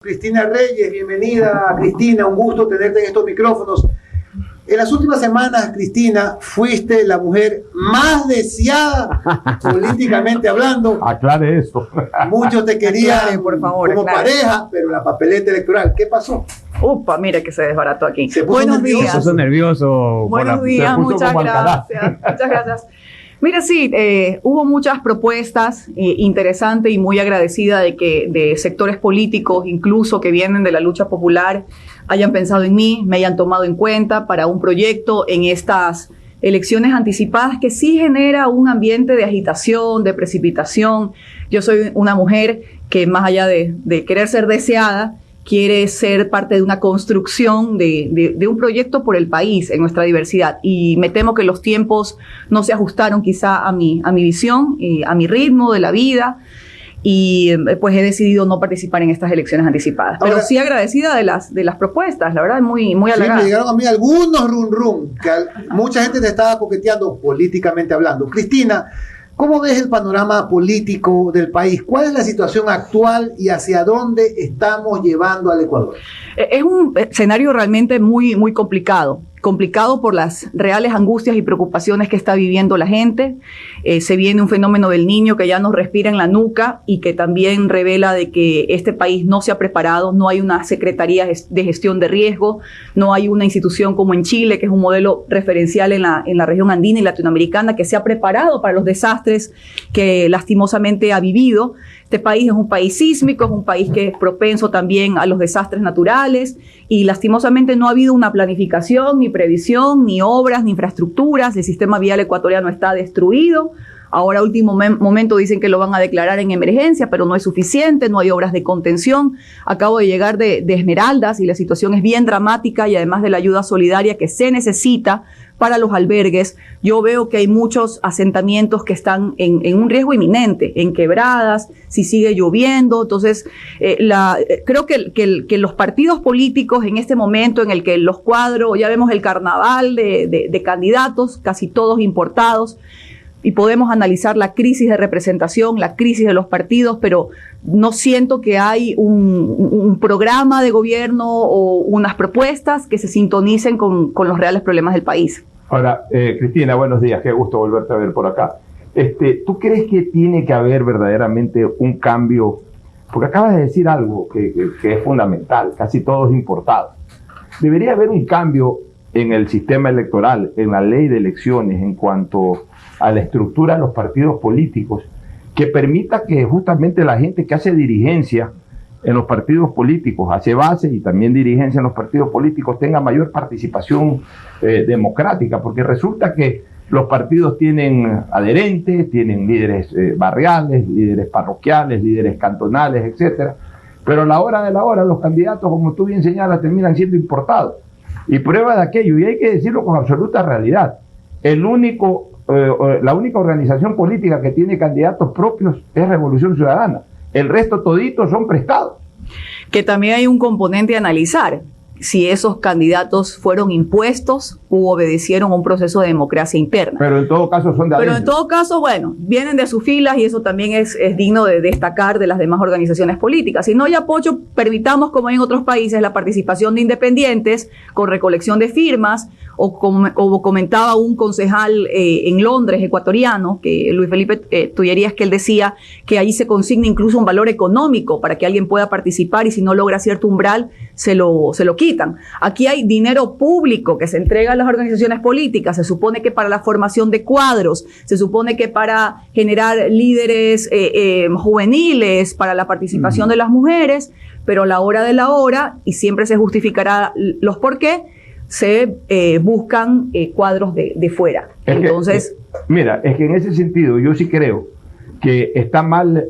Cristina Reyes, bienvenida. Cristina, un gusto tenerte en estos micrófonos. En las últimas semanas, Cristina, fuiste la mujer más deseada políticamente hablando. Aclare eso. Muchos te querían por favor, como pareja, pero la papeleta electoral, ¿qué pasó? Upa, mira que se desbarató aquí. Se puso Buenos nervioso. días. Se puso nervioso. Buenos días, muchas gracias. Muchas gracias. Mira, sí, hubo muchas propuestas interesantes y muy agradecida de que de sectores políticos, incluso que vienen de la lucha popular, hayan pensado en mí, me hayan tomado en cuenta para un proyecto en estas elecciones anticipadas que sí genera un ambiente de agitación, de precipitación. Yo soy una mujer que más allá de querer ser deseada, quiere ser parte de una construcción de un proyecto por el país en nuestra diversidad. Y me temo que los tiempos no se ajustaron quizá a mi visión, a mi ritmo de la vida, y pues he decidido no participar en estas elecciones anticipadas. Pero ahora, sí agradecida de las propuestas, la verdad, muy halagada. Sí, me llegaron a mí algunos rum, que mucha gente te estaba coqueteando políticamente hablando. Cristina, ¿cómo ves el panorama político del país? ¿Cuál es la situación actual y hacia dónde estamos llevando al Ecuador? Es un escenario realmente muy complicado. Complicado por las reales angustias y preocupaciones que está viviendo la gente. Se viene un fenómeno del Niño que ya nos respira en la nuca y que también revela de que este país no se ha preparado, no hay una Secretaría de Gestión de Riesgo, no hay una institución como en Chile, que es un modelo referencial en la región andina y latinoamericana, que se ha preparado para los desastres que lastimosamente ha vivido. Este país es un país sísmico, es un país que es propenso también a los desastres naturales y lastimosamente no ha habido una planificación, ni previsión, ni obras, ni infraestructuras. El sistema vial ecuatoriano está destruido. Ahora, último momento, dicen que lo van a declarar en emergencia, pero no es suficiente, no hay obras de contención. Acabo de llegar de Esmeraldas y la situación es bien dramática y además de la ayuda solidaria que se necesita para los albergues, yo veo que hay muchos asentamientos que están en un riesgo inminente, en quebradas, si sigue lloviendo. Entonces, creo que los partidos políticos en este momento en el que los cuadros, ya vemos el carnaval de candidatos, casi todos importados, y podemos analizar la crisis de representación, la crisis de los partidos, pero no siento que hay un programa de gobierno o unas propuestas que se sintonicen con los reales problemas del país. Ahora, Cristina, buenos días, qué gusto volverte a ver por acá. ¿Tú crees que tiene que haber verdaderamente un cambio? Porque acabas de decir algo que es fundamental, casi todo es importado. Debería haber un cambio en el sistema electoral, en la ley de elecciones, en cuanto a la estructura de los partidos políticos, que permita que justamente la gente que hace dirigencia en los partidos políticos, hace base y también dirigencia en los partidos políticos, tenga mayor participación democrática, porque resulta que los partidos tienen adherentes, tienen líderes barriales, líderes parroquiales, líderes cantonales, etcétera, pero a la hora de la hora los candidatos, como tú bien señalas, terminan siendo importados. Y prueba de aquello, y hay que decirlo con absoluta realidad, la única organización política que tiene candidatos propios es Revolución Ciudadana. El resto toditos son prestados. Que también hay un componente a analizar. Si esos candidatos fueron impuestos u obedecieron a un proceso de democracia interna. Pero en todo caso son de adentro. Pero en todo caso, bueno, vienen de sus filas y eso también es digno de destacar de las demás organizaciones políticas. Si no hay apoyo, permitamos, como en otros países, la participación de independientes con recolección de firmas, o como comentaba un concejal en Londres, ecuatoriano, que Luis Felipe Tullerías, que él decía que ahí se consigna incluso un valor económico para que alguien pueda participar y si no logra cierto umbral, se lo quitan. Aquí hay dinero público que se entrega a las organizaciones políticas, se supone que para la formación de cuadros, se supone que para generar líderes juveniles, para la participación de las mujeres, pero a la hora de la hora, y siempre se justificará los por qué, se buscan cuadros de fuera. Entonces, mira, es que en ese sentido yo sí creo que está mal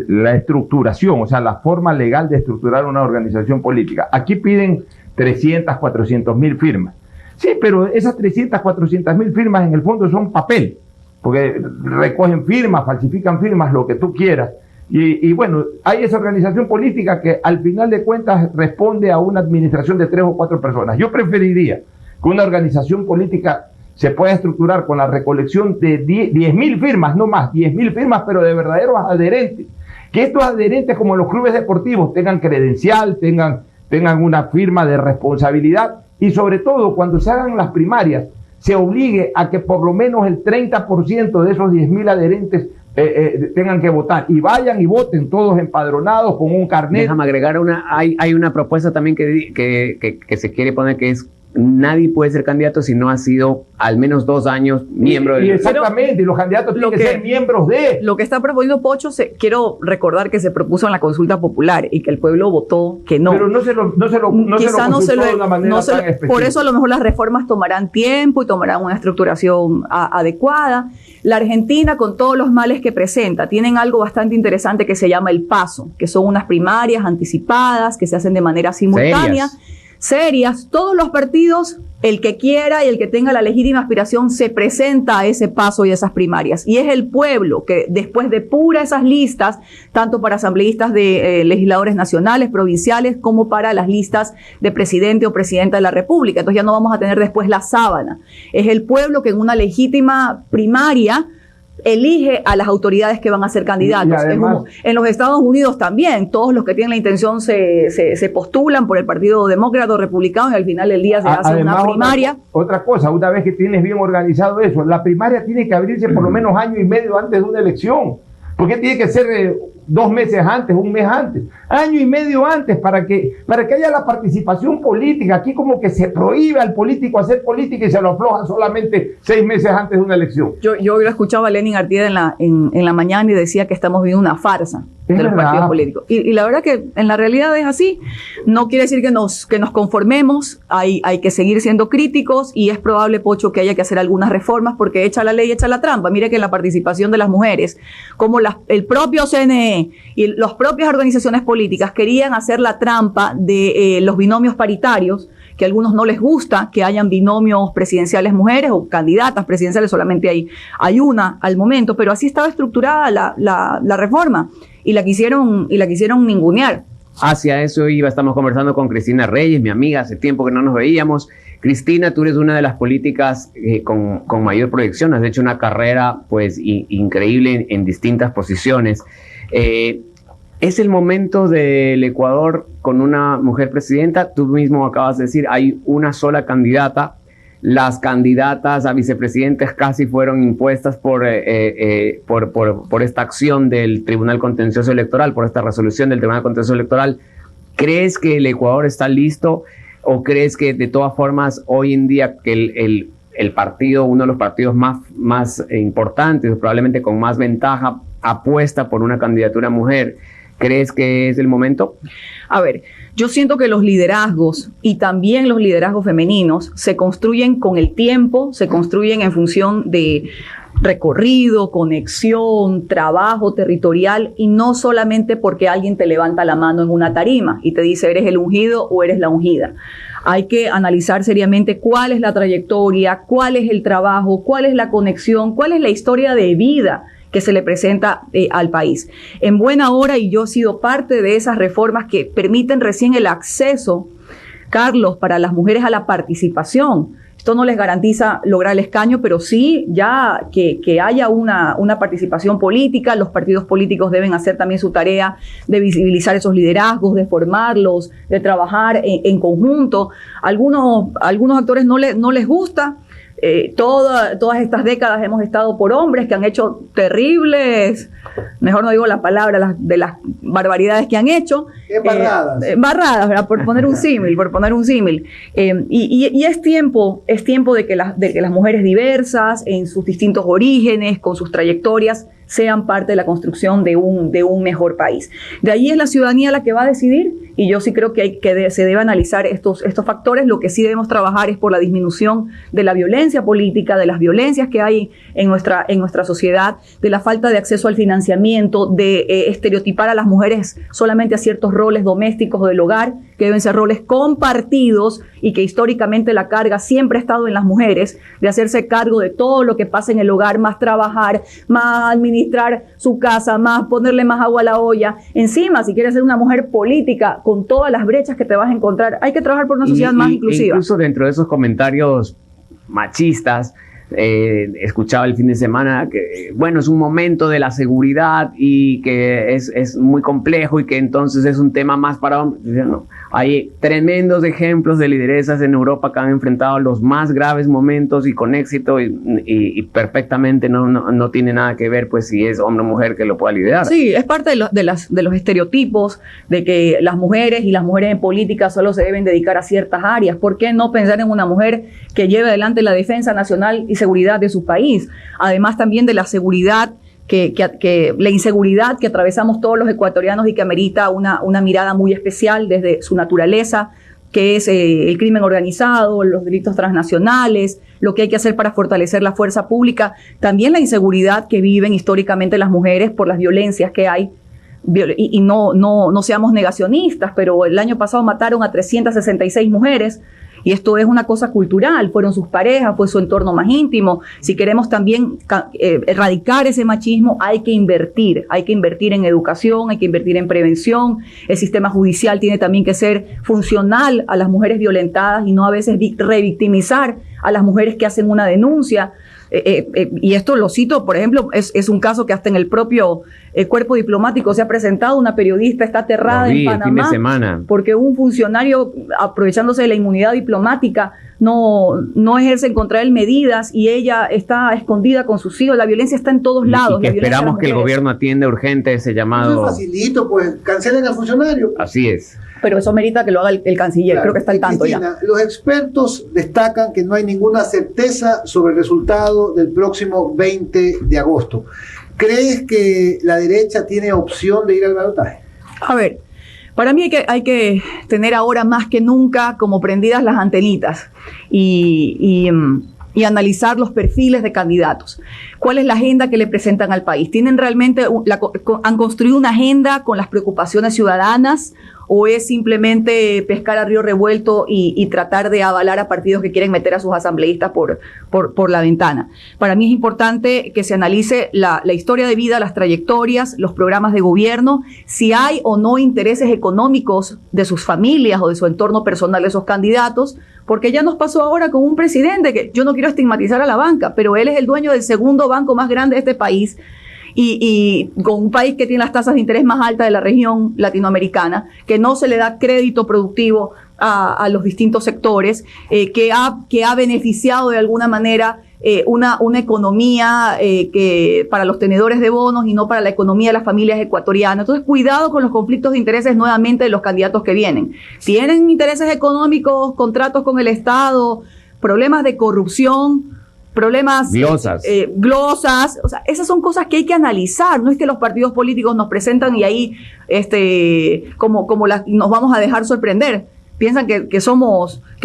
la estructuración, o sea, la forma legal de estructurar una organización política. Aquí piden 300, 400 mil firmas. Sí, pero esas 300, 400 mil firmas en el fondo son papel, porque recogen firmas, falsifican firmas, lo que tú quieras. Y bueno, hay esa organización política que al final de cuentas responde a una administración de 3 o 4 personas. Yo preferiría que una organización política se pueda estructurar con la recolección de 10.000 firmas, no más, 10.000 firmas, pero de verdaderos adherentes, que estos adherentes, como los clubes deportivos, tengan credencial, tengan una firma de responsabilidad, y sobre todo cuando se hagan las primarias, se obligue a que por lo menos el 30% de esos 10.000 adherentes tengan que votar, y vayan y voten todos empadronados con un carnet. Déjame agregar hay una propuesta también que se quiere poner, que es: nadie puede ser candidato si no ha sido al menos 2 años miembro del... Exactamente, y los candidatos tienen que ser miembros de... Lo que está proponiendo Pocho, quiero recordar que se propuso en la consulta popular y que el pueblo votó que no. Pero no se lo consultó de una manera tan específica. Por eso a lo mejor las reformas tomarán tiempo y tomarán una estructuración adecuada. La Argentina, con todos los males que presenta, tienen algo bastante interesante que se llama el PASO, que son unas primarias anticipadas que se hacen de manera simultánea. Serias, todos los partidos, el que quiera y el que tenga la legítima aspiración se presenta a ese paso y a esas primarias. Y es el pueblo que después depura esas listas, tanto para asambleístas de legisladores nacionales, provinciales, como para las listas de presidente o presidenta de la República. Entonces ya no vamos a tener después la sábana. Es el pueblo que en una legítima primaria elige a las autoridades que van a ser candidatos. Además, en los Estados Unidos también, todos los que tienen la intención se postulan por el Partido Demócrata o Republicano, y al final del día se hace una primaria. Otra cosa, una vez que tienes bien organizado eso, la primaria tiene que abrirse por lo menos año y medio antes de una elección. ¿Por qué tiene que ser 2 meses antes, 1 mes antes? Año y medio antes, para que haya la participación política. Aquí como que se prohíbe al político hacer política y se lo aflojan solamente 6 meses antes de una elección. Yo lo escuchaba a Lenin Artieda en la mañana y decía que estamos viviendo una farsa de los partidos políticos. Y la verdad que en la realidad es así. No quiere decir que nos conformemos, hay que seguir siendo críticos, y es probable, Pocho, que haya que hacer algunas reformas, porque echa la ley, echa la trampa. Mire que la participación de las mujeres, como el propio CNE y las propias organizaciones políticas querían hacer la trampa de los binomios paritarios, que a algunos no les gusta que hayan binomios presidenciales mujeres o candidatas presidenciales, solamente hay una al momento, pero así estaba estructurada la reforma, y la quisieron ningunear. Hacia eso estamos conversando con Cristina Reyes, mi amiga, hace tiempo que no nos veíamos. Cristina, tú eres una de las políticas con mayor proyección, has hecho una carrera pues increíble en distintas posiciones. ¿Es el momento del Ecuador con una mujer presidenta? Tú mismo acabas de decir, hay una sola candidata. Las candidatas a vicepresidentes casi fueron impuestas por esta acción del Tribunal Contencioso Electoral, por esta resolución del Tribunal Contencioso Electoral. ¿Crees que el Ecuador está listo, o crees que de todas formas hoy en día que el partido, uno de los partidos más importantes, probablemente con más ventaja, apuesta por una candidatura mujer? ¿Crees que es el momento? A ver, yo siento que los liderazgos, y también los liderazgos femeninos, se construyen con el tiempo, se construyen en función de recorrido, conexión, trabajo territorial, y no solamente porque alguien te levanta la mano en una tarima y te dice eres el ungido o eres la ungida. Hay que analizar seriamente cuál es la trayectoria, cuál es el trabajo, cuál es la conexión, cuál es la historia de vida que se le presenta al país. En buena hora, y yo he sido parte de esas reformas que permiten recién el acceso, Carlos, para las mujeres a la participación. Esto no les garantiza lograr el escaño, pero sí ya que haya una participación política. Los partidos políticos deben hacer también su tarea de visibilizar esos liderazgos, de formarlos, de trabajar en conjunto. Algunos actores no les gusta. Todas estas décadas hemos estado por hombres que han hecho terribles, mejor no digo la palabra, de las barbaridades que han hecho. Barradas. Barradas, ¿verdad? Por poner un símil. Y es tiempo de que las mujeres diversas, en sus distintos orígenes, con sus trayectorias, sean parte de la construcción de un mejor país. De ahí es la ciudadanía la que va a decidir, y yo sí creo que se debe analizar estos factores. Lo que sí debemos trabajar es por la disminución de la violencia política, de las violencias que hay en nuestra sociedad, de la falta de acceso al financiamiento, de estereotipar a las mujeres solamente a ciertos roles domésticos del hogar, que deben ser roles compartidos, y que históricamente la carga siempre ha estado en las mujeres, de hacerse cargo de todo lo que pasa en el hogar, más trabajar, más administrar su casa, más ponerle más agua a la olla. Encima, si quieres ser una mujer política, con todas las brechas que te vas a encontrar, hay que trabajar por una sociedad más inclusiva. Incluso dentro de esos comentarios machistas, Escuchaba el fin de semana que, bueno, es un momento de la seguridad y que es muy complejo y que entonces es un tema más para hombres. No, hay tremendos ejemplos de lideresas en Europa que han enfrentado los más graves momentos y con éxito y perfectamente no tiene nada que ver pues si es hombre o mujer que lo pueda liderar. Sí, es parte de los estereotipos de que las mujeres y las mujeres en política solo se deben dedicar a ciertas áreas. ¿Por qué no pensar en una mujer que lleve adelante la defensa nacional y seguridad de su país? Además también de la seguridad, la inseguridad que atravesamos todos los ecuatorianos y que amerita una mirada muy especial desde su naturaleza, que es el crimen organizado, los delitos transnacionales, lo que hay que hacer para fortalecer la fuerza pública, también la inseguridad que viven históricamente las mujeres por las violencias que hay. Y no seamos negacionistas, pero el año pasado mataron a 366 mujeres. Y esto es una cosa cultural, fueron sus parejas, fue su entorno más íntimo. Si queremos también erradicar ese machismo, hay que invertir en educación, hay que invertir en prevención. El sistema judicial tiene también que ser funcional a las mujeres violentadas y no a veces revictimizar a las mujeres que hacen una denuncia. Y esto lo cito, por ejemplo, es un caso que hasta en el propio cuerpo diplomático se ha presentado. Una periodista está aterrada en Panamá el fin de semana porque un funcionario, aprovechándose de la inmunidad diplomática, no ejerce en contra de él medidas y ella está escondida con sus hijos. La violencia está en todos lados. Y que esperamos que el gobierno atienda urgente ese llamado. Eso es facilito, pues cancelen al funcionario. Así es. Pero eso merita que lo haga el canciller, claro. Creo que está al tanto. Cristina, ya. Los expertos destacan que no hay ninguna certeza sobre el resultado del próximo 20 de agosto. ¿Crees que la derecha tiene opción de ir al balotaje? A ver, para mí hay que tener ahora más que nunca como prendidas las antenitas y analizar los perfiles de candidatos. ¿Cuál es la agenda que le presentan al país? ¿Tienen realmente, han construido una agenda con las preocupaciones ciudadanas o es simplemente pescar a río revuelto y tratar de avalar a partidos que quieren meter a sus asambleístas por la ventana? Para mí es importante que se analice la historia de vida, las trayectorias, los programas de gobierno, si hay o no intereses económicos de sus familias o de su entorno personal de esos candidatos, porque ya nos pasó ahora con un presidente que yo no quiero estigmatizar a la banca, pero él es el dueño del segundo banco más grande de este país y con un país que tiene las tasas de interés más altas de la región latinoamericana, que no se le da crédito productivo a los distintos sectores, que ha beneficiado de alguna manera una economía que para los tenedores de bonos y no para la economía de las familias ecuatorianas. Entonces, cuidado con los conflictos de intereses nuevamente de los candidatos que vienen. Tienen intereses económicos, contratos con el Estado, problemas de corrupción, problemas glosas, o sea, esas son cosas que hay que analizar. No es que los partidos políticos nos presentan y ahí nos vamos a dejar sorprender. Piensan que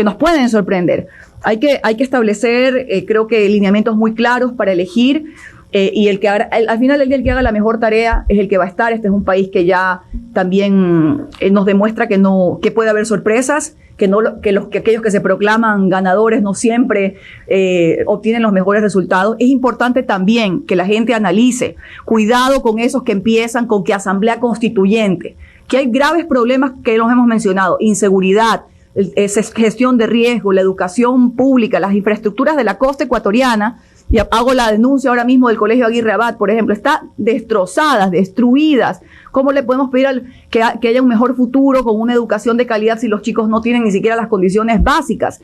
nos pueden sorprender. Hay que establecer, creo que lineamientos muy claros para elegir y al final del día el que haga la mejor tarea es el que va a estar. Este es un país que ya también nos demuestra que puede haber sorpresas, que aquellos que se proclaman ganadores no siempre obtienen los mejores resultados. Es importante también que la gente analice. Cuidado con esos que empiezan con que asamblea constituyente, que hay graves problemas que los hemos mencionado: inseguridad, gestión de riesgo, la educación pública, las infraestructuras de la costa ecuatoriana. Y hago la denuncia ahora mismo del Colegio Aguirre Abad, por ejemplo, están destrozadas, destruidas. ¿Cómo le podemos pedir que haya un mejor futuro con una educación de calidad si los chicos no tienen ni siquiera las condiciones básicas?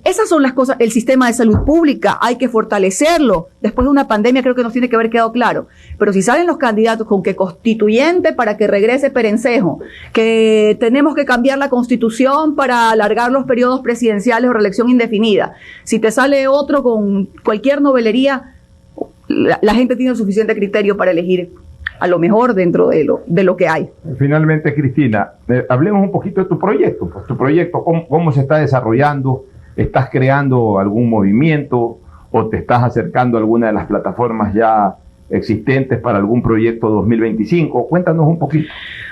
Esas son las cosas. El sistema de salud pública hay que fortalecerlo. Después de una pandemia creo que nos tiene que haber quedado claro. Pero si salen los candidatos con que constituyente para que regrese Perencejo, que tenemos que cambiar la constitución para alargar los periodos presidenciales o reelección indefinida, si te sale otro con cualquier novelería, la gente tiene el suficiente criterio para elegir a lo mejor dentro de lo que hay. Finalmente, Cristina, hablemos un poquito de tu proyecto. Pues tu proyecto, ¿cómo se está desarrollando? ¿Estás creando algún movimiento o te estás acercando a alguna de las plataformas ya existentes para algún proyecto 2025? Cuéntanos un poquito.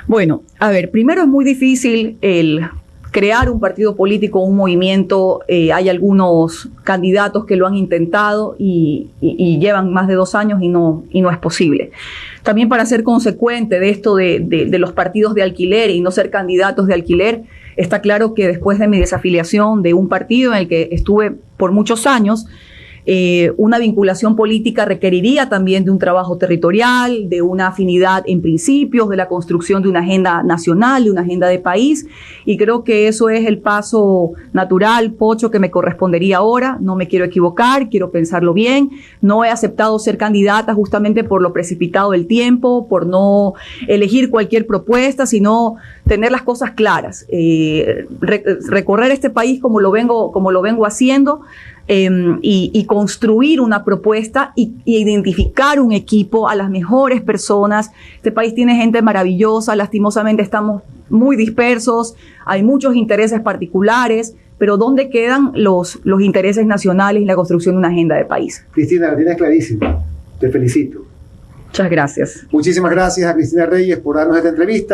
Bueno, a ver, primero es muy difícil el crear un partido político, un movimiento. Hay algunos candidatos que lo han intentado y llevan más de 2 años y no es posible. También, para ser consecuente de esto de los partidos de alquiler y no ser candidatos de alquiler, está claro que después de mi desafiliación de un partido en el que estuve por muchos años, Una vinculación política requeriría también de un trabajo territorial, de una afinidad en principios, de la construcción de una agenda nacional, de una agenda de país, y creo que eso es el paso natural, Pocho, que me correspondería ahora. No me quiero equivocar, quiero pensarlo bien. No he aceptado ser candidata justamente por lo precipitado del tiempo, por no elegir cualquier propuesta, sino tener las cosas claras, recorrer este país como lo vengo haciendo, y construir una propuesta y identificar un equipo, a las mejores personas. Este país tiene gente maravillosa, lastimosamente estamos muy dispersos, hay muchos intereses particulares, pero ¿dónde quedan los intereses nacionales y la construcción de una agenda de país? Cristina, la tienes clarísima. Te felicito. Muchas gracias. Muchísimas gracias a Cristina Reyes por darnos esta entrevista.